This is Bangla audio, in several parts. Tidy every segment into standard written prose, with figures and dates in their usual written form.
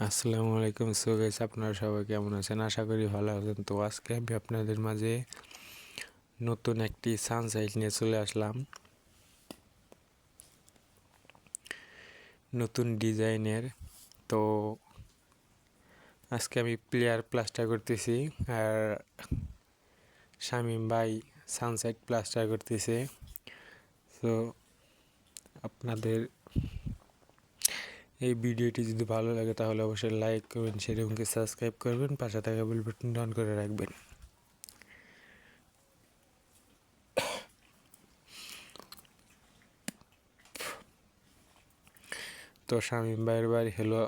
আসসালামু আলাইকুম। সো গাইস, আপনারা সবাই কেমন আছেন? আশা করি ভালো আছেন। তো আজকে আমি আপনাদের মাঝে নতুন একটি সানসাইট নিয়ে চলে আসলাম, নতুন ডিজাইনের। তো আজকে আমি প্লেয়ার প্লাস্টার করতেছি, আর শামীম ভাই সানসাইট প্লাস্টার করতেছে। তো আপনাদের এই ভিডিওটি যদি ভালো লাগে তাহলে অবশ্যই লাইক করবেন, শেয়ার এবং সাবস্ক্রাইব করবেন, পাশে থাকা বেল বাটনটি অন করে রাখবেন। তো শামীম ভাইয়ের বাড়ি হলো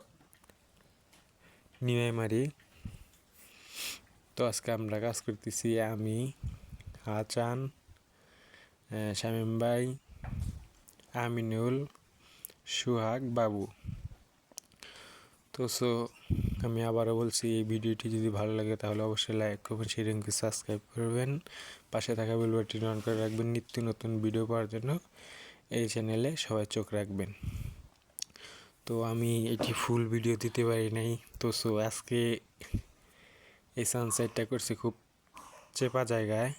নিমাইমারি। তো আজকে আমরা কাজ করতেছি আমি, হাসান, শামীম ভাই, আমিনুল, সুহাগ, বাবু। তো আমি আবারও বলছি, এই ভিডিওটি যদি ভালো লাগে তাহলে অবশ্যই লাইক করবেন, শেয়ার এবং সাবস্ক্রাইব করবেন, পাশে থাকা বেল বাটনটি অন করে রাখবেন। নিত্য নতুন ভিডিও পাওয়ার জন্য এই চ্যানেলে সবাই চোখ রাখবেন। তো আমি এটি ফুল ভিডিও দিতে পারি নাই। তো আজকে এই সানসেটটা করছি খুব চেপা জায়গায়।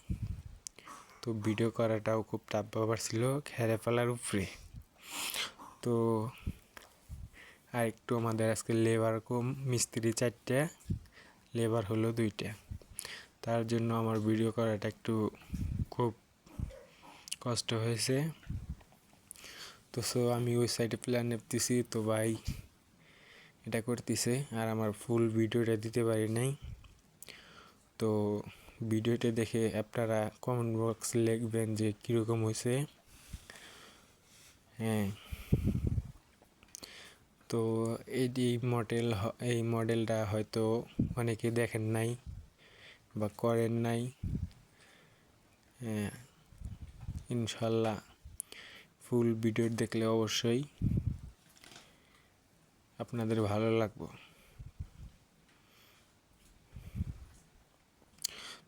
তো ভিডিও করাটাও খুব টাফ ব্যাপার ছিল, খেরে ফেলার উপরে। তো আর একটু আমাদের আজকে লেবার কম, মিস্ত্রি 4টা, লেবার হলো 2টা। তার জন্য আমার ভিডিও করাটা একটু খুব কষ্ট হয়েছে। তো আমি ওই সাইডে প্ল্যান নিতেছি, তো ভাই এটা করতেছে, আর আমার ফুল ভিডিওটা দিতে পারি নাই। তো ভিডিওটা দেখে আপনারা কমেন্ট বক্স লিখবেন যে কীরকম হয়েছে। হ্যাঁ, তো এই মডেলটা হয়তো অনেকে দেখেন নাই বা করেন নাই। হ্যাঁ, ইনশাল্লাহ ফুল ভিডিও দেখলে অবশ্যই আপনাদের ভালো লাগবে।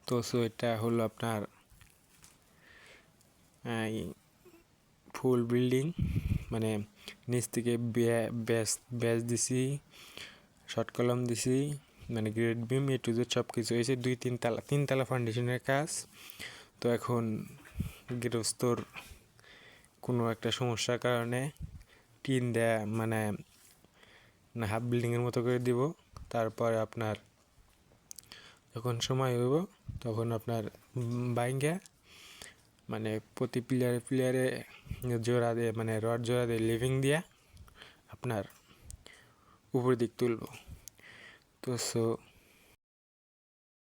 তো এটা হলো আপনার ফুল বিল্ডিং, মানে নিচ থেকে ব্যাস দিছি, শর্ট কলাম দিছি, মানে grade beam A to Z সব কিছু হয়েছে। 3 তালা ফাউন্ডেশনের কাজ। তো এখন গৃহস্থর কোনো একটা সমস্যার কারণে টিন দেয়া, মানে হাফ বিল্ডিংয়ের মতো করে দিব। তারপর আপনার যখন সময় হইব তখন আপনার বাইঙ্গা, মানে প্রতি প্লেয়ারে জোড়া দিয়ে, মানে রড জোড়া দিয়ে লিভিং দিয়া আপনার উপর দিক তুলব। তো